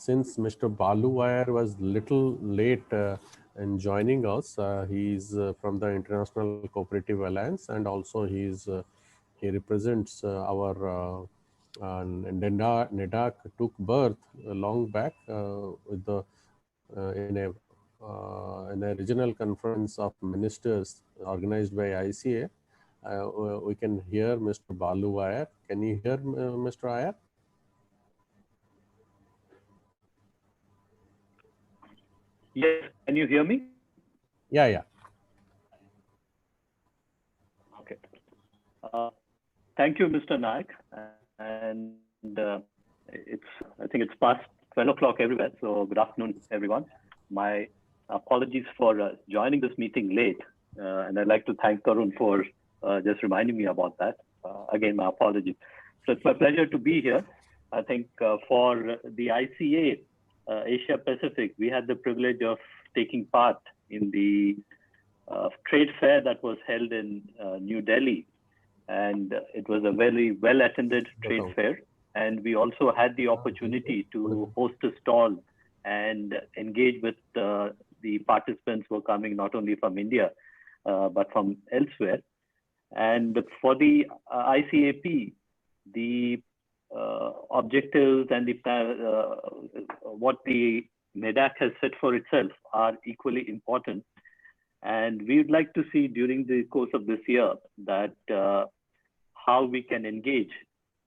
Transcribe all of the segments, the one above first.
since Mr. Balu Iyer was little late in joining us, he's from the International Cooperative Alliance, and also he represents our NEDAC took birth long back with the in a regional conference of ministers organized by ICA. We can hear Mr. Balu Iyer. Can you hear Mr. Iyer? Yes, can you hear me? Yeah. Okay. Thank you, Mr. Naik. And I think it's past 12 o'clock everywhere. So good afternoon, everyone. My apologies for joining this meeting late. And I'd like to thank Tarun for just reminding me about that. Again, my apologies. So it's my pleasure to be here. I think for the ICA Asia Pacific, we had the privilege of taking part in the trade fair that was held in New Delhi. And it was a very well-attended trade fair. And we also had the opportunity to host a stall and engage with the participants who were coming not only from India, but from elsewhere. And for the ICAP, the objectives and what the NEDAC has set for itself are equally important. And we would like to see during the course of this year that how we can engage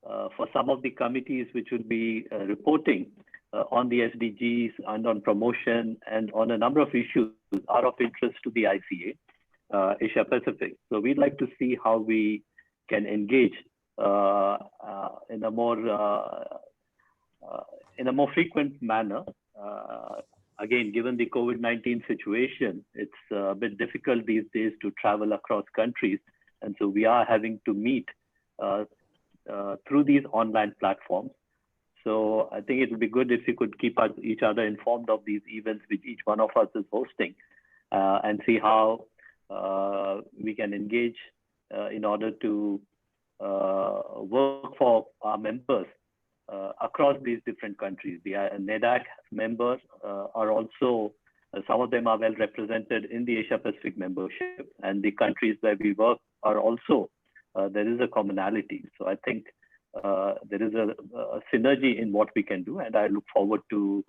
for some of the committees which will be reporting on the SDGs and on promotion and on a number of issues are of interest to the ICA, Asia Pacific. So we'd like to see how we can engage in a more frequent manner. Again, given the COVID-19 situation, it's a bit difficult these days to travel across countries. And so we are having to meet through these online platforms. So I think it would be good if we could keep each other informed of these events which each one of us is hosting and see how we can engage in order to work for our members across these different countries. The NEDAC members are also, some of them are well represented in the Asia Pacific membership, and the countries where we work are also, there is a commonality. So I think there is a synergy in what we can do, and I look forward to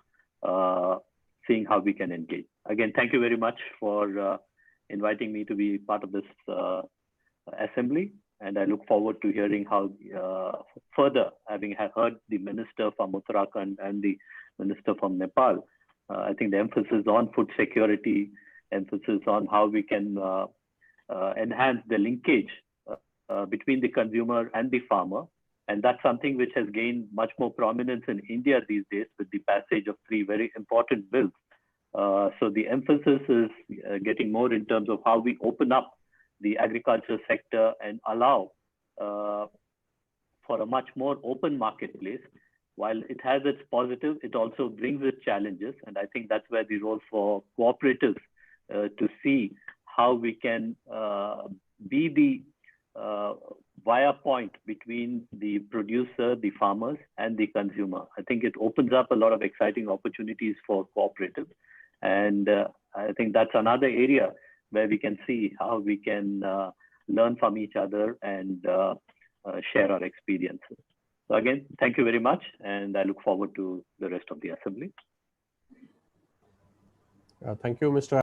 seeing how we can engage. Again, thank you very much for inviting me to be part of this assembly. And I look forward to hearing how further, having heard the minister from Uttarakhand and the minister from Nepal, I think the emphasis on food security, emphasis on how we can enhance the linkage between the consumer and the farmer. And that's something which has gained much more prominence in India these days with the passage of 3 very important bills. So the emphasis is getting more in terms of how we open up the agriculture sector and allow for a much more open marketplace. While it has its positives, it also brings its challenges. And I think that's where the role for cooperatives to see how we can be the via point between the producer, the farmers, and the consumer. I think it opens up a lot of exciting opportunities for cooperatives. And I think that's another area where we can see how we can learn from each other and share our experiences. So again, thank you very much, and I look forward to the rest of the assembly. Thank you, Mr.